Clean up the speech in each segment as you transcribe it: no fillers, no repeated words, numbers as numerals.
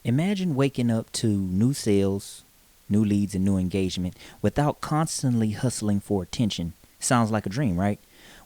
Imagine waking up to new sales, new leads, and new engagement without constantly hustling for attention. Sounds like a dream, right?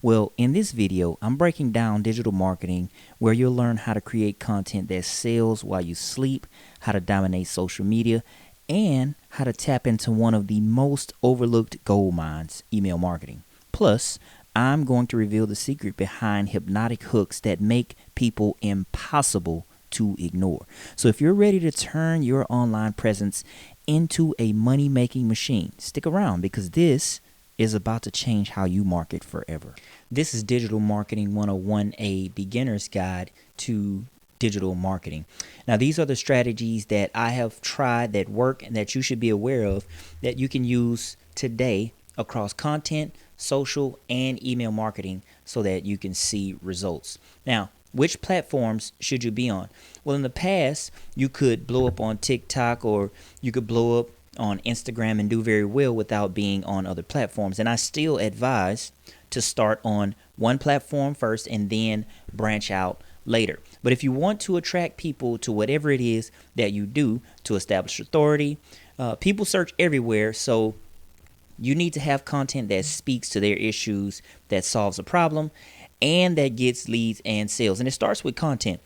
Well, in this video, I'm breaking down digital marketing where you'll learn how to create content that sells while you sleep, how to dominate social media, and how to tap into one of the most overlooked gold mines, email marketing. Plus, I'm going to reveal the secret behind hypnotic hooks that make people impossible to ignore. So if you're ready to turn your online presence into a money-making machine, stick around because this is about to change how you market forever. This is Digital Marketing 101, a beginner's guide to digital marketing. Now, these are the strategies that I have tried that work and that you should be aware of that you can use today across content, social, and email marketing so that you can see results. Now, which platforms should you be on? Well, in the past, you could blow up on TikTok or you could blow up on Instagram and do very well without being on other platforms. And I still advise to start on one platform first and then branch out later. But if you want to attract people to whatever it is that you do to establish authority, people search everywhere. So you need to have content that speaks to their issues, that solves a problem, and that gets leads and sales. And it starts with content.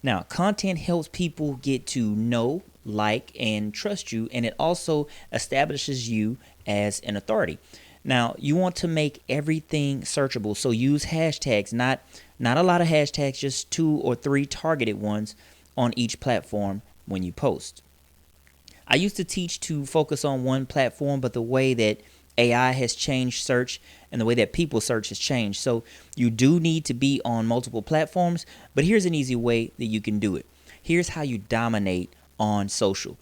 Now, content helps people get to know, like, and trust you, and it also establishes you as an authority. Now, you want to make everything searchable, so use hashtags, not a lot of hashtags, just 2 or 3 targeted ones on each platform when you post. I used to teach to focus on one platform, but the way that AI has changed search and the way that people search has changed. So you do need to be on multiple platforms, but here's an easy way that you can do it. Here's how you dominate on social.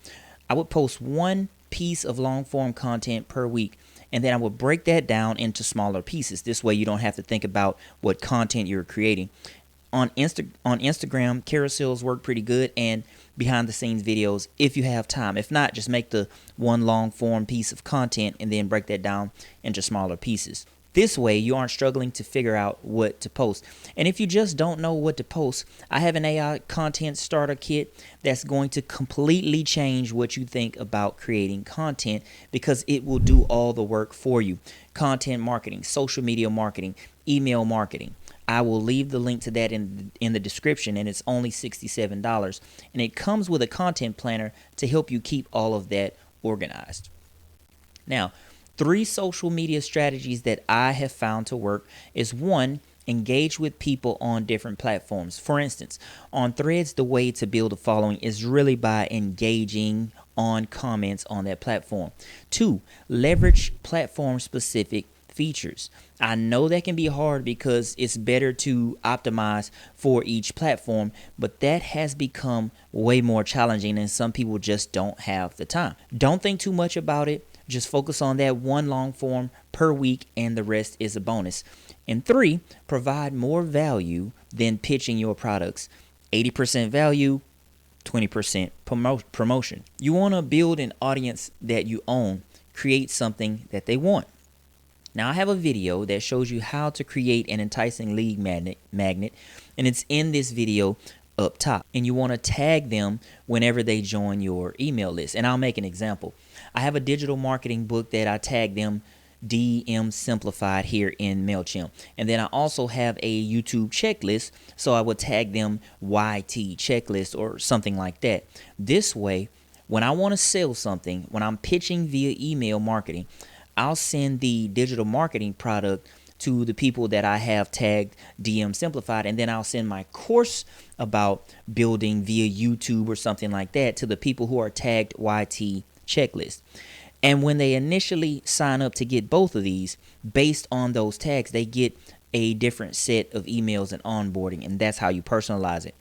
I would post one piece of long form content per week, and then I would break that down into smaller pieces. This way you don't have to think about what content you're creating. On Instagram, carousels work pretty good, and behind the scenes videos if you have time. If not, just make the one long form piece of content and then break that down into smaller pieces. This way you aren't struggling to figure out what to post. And if you just don't know what to post, I have an AI content starter kit that's going to completely change what you think about creating content because it will do all the work for you. Content marketing, social media marketing, email marketing. I will leave the link to that in the description, and it's only $67. And it comes with a content planner to help you keep all of that organized. Now, 3 social media strategies that I have found to work is 1, engage with people on different platforms. For instance, on Threads, the way to build a following is really by engaging on comments on that platform. 2, leverage platform-specific features. I know that can be hard because it's better to optimize for each platform, but that has become way more challenging and some people just don't have the time. Don't think too much about it. Just focus on that one long form per week and the rest is a bonus. And 3, provide more value than pitching your products. 80% value, 20% promotion. You want to build an audience that you own. Create something that they want. Now, I have a video that shows you how to create an enticing lead magnet, and it's in this video up top. And you want to tag them whenever they join your email list. And I'll make an example. I have a digital marketing book that I tag them DM Simplified here in MailChimp. And then I also have a YouTube checklist, so I would tag them YT checklist or something like that. This way, when I want to sell something, when I'm pitching via email marketing, I'll send the digital marketing product to the people that I have tagged DM Simplified, and then I'll send my course about building via YouTube or something like that to the people who are tagged YT checklist. And when they initially sign up to get both of these, based on those tags, they get a different set of emails and onboarding, and that's how you personalize it.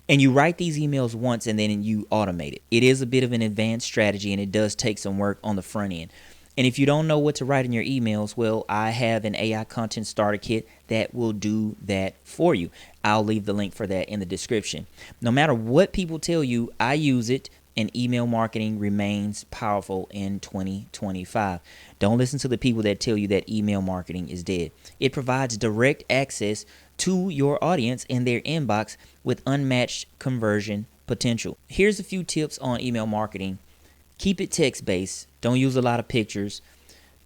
And you write these emails once and then you automate it. It is a bit of an advanced strategy and it does take some work on the front end. And if you don't know what to write in your emails, well, I have an AI content starter kit that will do that for you. I'll leave the link for that in the description. No matter what people tell you, I use it, and email marketing remains powerful in 2025. Don't listen to the people that tell you that email marketing is dead. It provides direct access to your audience in their inbox with unmatched conversion potential. Here's a few tips on email marketing. Keep it text-based. Don't use a lot of pictures.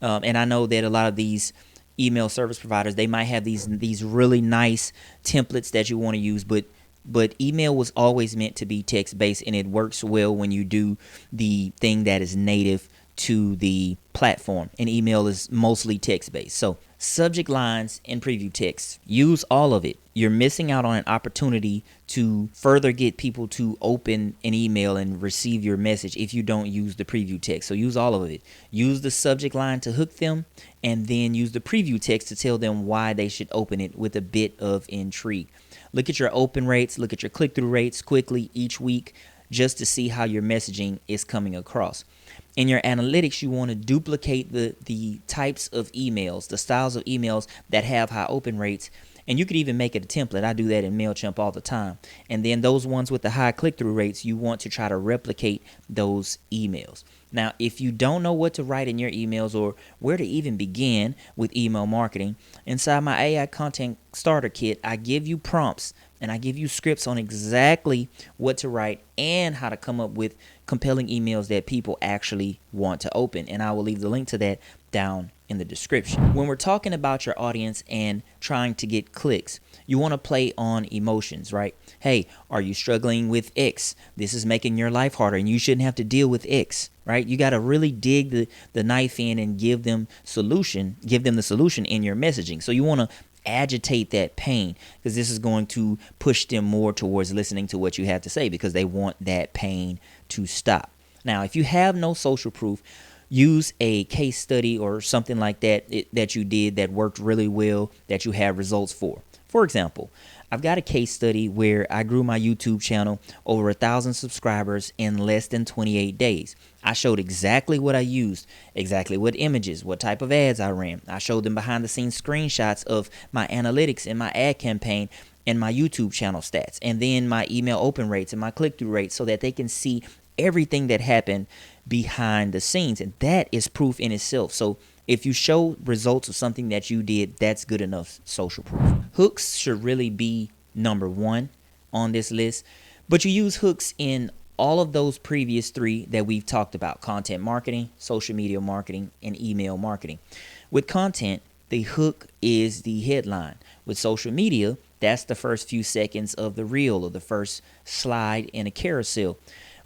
And I know that a lot of these email service providers, they might have these really nice templates that you want to use, but email was always meant to be text-based, and it works well when you do the thing that is native to the platform, and email is mostly text-based. So subject lines and preview text, use all of it. You're missing out on an opportunity to further get people to open an email and receive your message if you don't use the preview text. So use all of it. Use the subject line to hook them, and then use the preview text to tell them why they should open it with a bit of intrigue. Look at your open rates, look at your click-through rates quickly each week, just to see how your messaging is coming across. In your analytics, you want to duplicate the types of emails, the styles of emails that have high open rates. And you could even make it a template. I do that in MailChimp all the time. And then those ones with the high click-through rates, you want to try to replicate those emails. Now, if you don't know what to write in your emails or where to even begin with email marketing, inside my AI Content Starter Kit, I give you prompts and I give you scripts on exactly what to write and how to come up with compelling emails that people actually want to open. And I will leave the link to that down in the description. When we're talking about your audience and trying to get clicks, you want to play on emotions, right? Hey, are you struggling with X? This is making your life harder and you shouldn't have to deal with X, right? You got to really dig the knife in and give them the solution in your messaging. So you want to agitate that pain, because this is going to push them more towards listening to what you have to say, because they want that pain to stop. Now, if you have no social proof, use a case study or something like that that you did that worked really well, that you have results for. For example, I've got a case study where I grew my YouTube channel over 1,000 subscribers in less than 28 days. I showed exactly what I used, exactly what images, what type of ads I ran. I showed them behind the scenes screenshots of my analytics and my ad campaign and my YouTube channel stats, and then my email open rates and my click-through rates, so that they can see everything that happened behind the scenes. And that is proof in itself. So if you show results of something that you did, that's good enough social proof. Hooks should really be number one on this list, but you use hooks in all of those previous three that we've talked about: content marketing, social media marketing, and email marketing. With content, the hook is the headline. With social media, that's the first few seconds of the reel or the first slide in a carousel.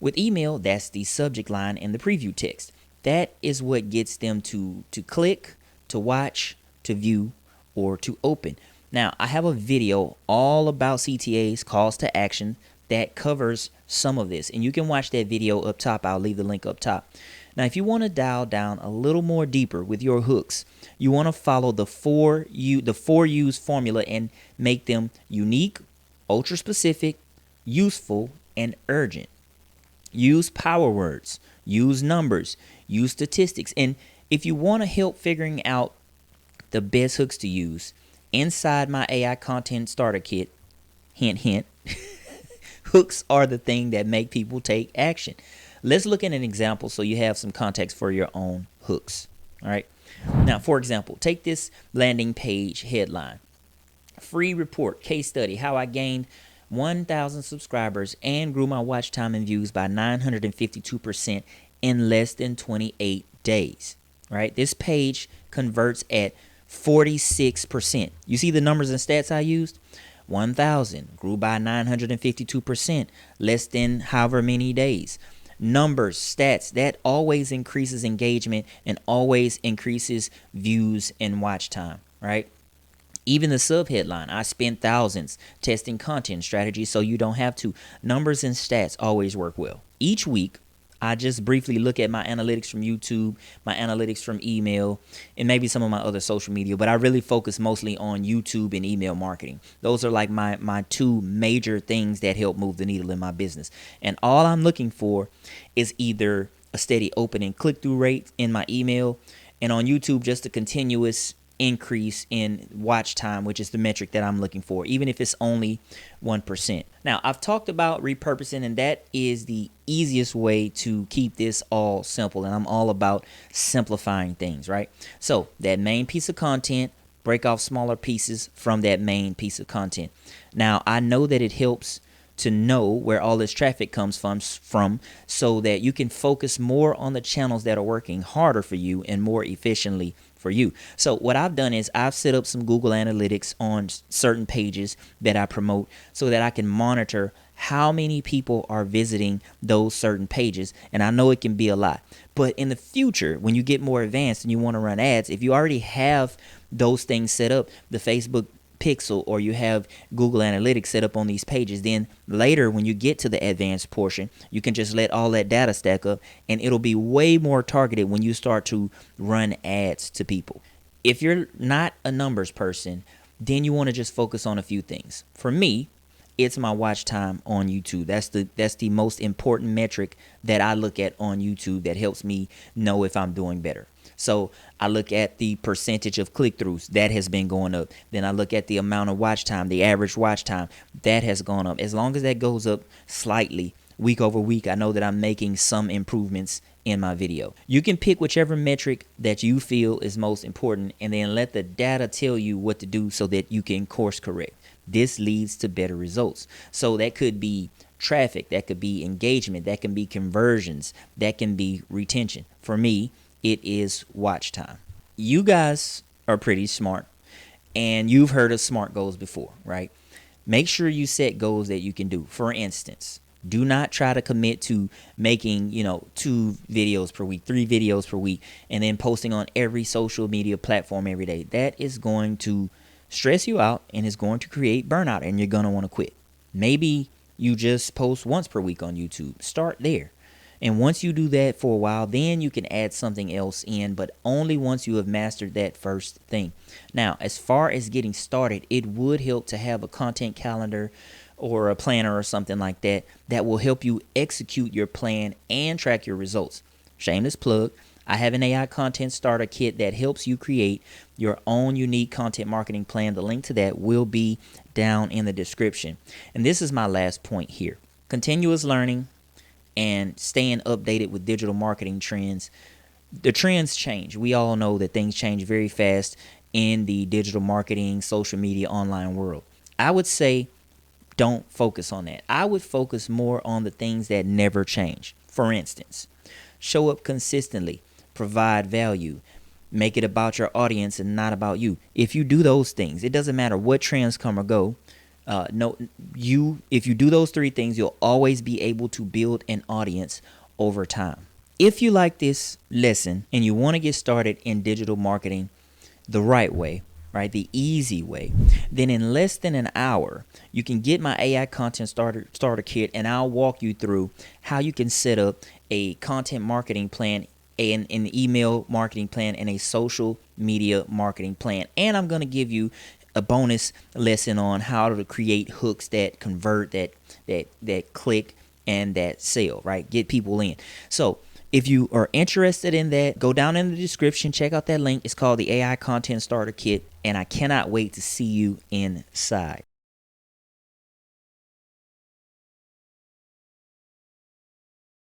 With email, that's the subject line and the preview text. That is what gets them to click, to watch, to view, or to open. Now, I have a video all about CTAs, calls to action, that covers some of this, and you can watch that video up top. I'll leave the link up top. Now, if you want to dial down a little more deeper with your hooks, you want to follow the 4U's formula and make them unique, ultra specific, useful, and urgent. Use power words, use numbers, use statistics. And if you want to help figuring out the best hooks to use, inside my AI Content Starter Kit, hint, hint, hooks are the thing that make people take action. Let's look at an example so you have some context for your own hooks. All right. Now, for example, take this landing page headline: free report, case study, how I gained 1,000 subscribers and grew my watch time and views by 952% in less than 28 days. Right? This page converts at 46%. You see the numbers and stats I used? 1,000 grew by 952%, less than however many days. Numbers, stats, that always increases engagement and always increases views and watch time, right? Even the subheadline: I spent thousands testing content strategies so you don't have to. Numbers and stats always work well. Each week, I just briefly look at my analytics from YouTube, my analytics from email, and maybe some of my other social media, but I really focus mostly on YouTube and email marketing. Those are like my two major things that help move the needle in my business. And all I'm looking for is either a steady open and click-through rate in my email, and on YouTube, just a continuous increase in watch time, which is the metric that I'm looking for, even if it's only 1%. Now, I've talked about repurposing, and that is the easiest way to keep this all simple. And I'm all about simplifying things, right? So that main piece of content, break off smaller pieces from that main piece of content. Now, I know that it helps to know where all this traffic comes from so that you can focus more on the channels that are working harder for you and more efficiently for you. So what I've done is I've set up some Google Analytics on certain pages that I promote so that I can monitor how many people are visiting those certain pages. And I know it can be a lot, but in the future, when you get more advanced and you want to run ads, if you already have those things set up, the Facebook pixel, or you have Google Analytics set up on these pages, then later when you get to the advanced portion, you can just let all that data stack up and it'll be way more targeted when you start to run ads to people. If you're not a numbers person, then you want to just focus on a few things. For me, it's my watch time on YouTube. That's the most important metric that I look at on YouTube that helps me know if I'm doing better. So I look at the percentage of click-throughs that has been going up. Then I look at the amount of watch time, the average watch time that has gone up. As long as that goes up slightly week over week, I know that I'm making some improvements in my video. You can pick whichever metric that you feel is most important and then let the data tell you what to do so that you can course correct. This leads to better results. So that could be traffic, that could be engagement, that can be conversions, that can be retention. For me, it is watch time. You guys are pretty smart and you've heard of SMART goals before, right? Make sure you set goals that you can do. For instance, do not try to commit to making, 2 videos per week, 3 videos per week, and then posting on every social media platform every day. That is going to stress you out and is going to create burnout and you're going to want to quit. Maybe you just post once per week on YouTube. Start there. And once you do that for a while, then you can add something else in, but only once you have mastered that first thing. Now, as far as getting started, it would help to have a content calendar or a planner or something like that that will help you execute your plan and track your results. Shameless plug. I have an AI content starter kit that helps you create your own unique content marketing plan. The link to that will be down in the description. And this is my last point here. Continuous learning and staying updated with digital marketing trends. The trends change. We all know that things change very fast in the digital marketing, social media, online world. I would say don't focus on that. I would focus more on the things that never change. For instance, show up consistently, provide value, make it about your audience and not about you. If you do those things, it doesn't matter what trends come or go. If you do those 3 things, you'll always be able to build an audience over time. If you like this lesson and you want to get started in digital marketing the right way, right, the easy way, then in less than an hour, you can get my AI content starter kit and I'll walk you through how you can set up a content marketing plan, an email marketing plan, and a social media marketing plan. And I'm going to give you a bonus lesson on how to create hooks that convert, that click, and that sell, right? Get people in. So if you are interested in that, go down in the description, check out that link. It's called the AI Content Starter Kit, and I cannot wait to see you inside.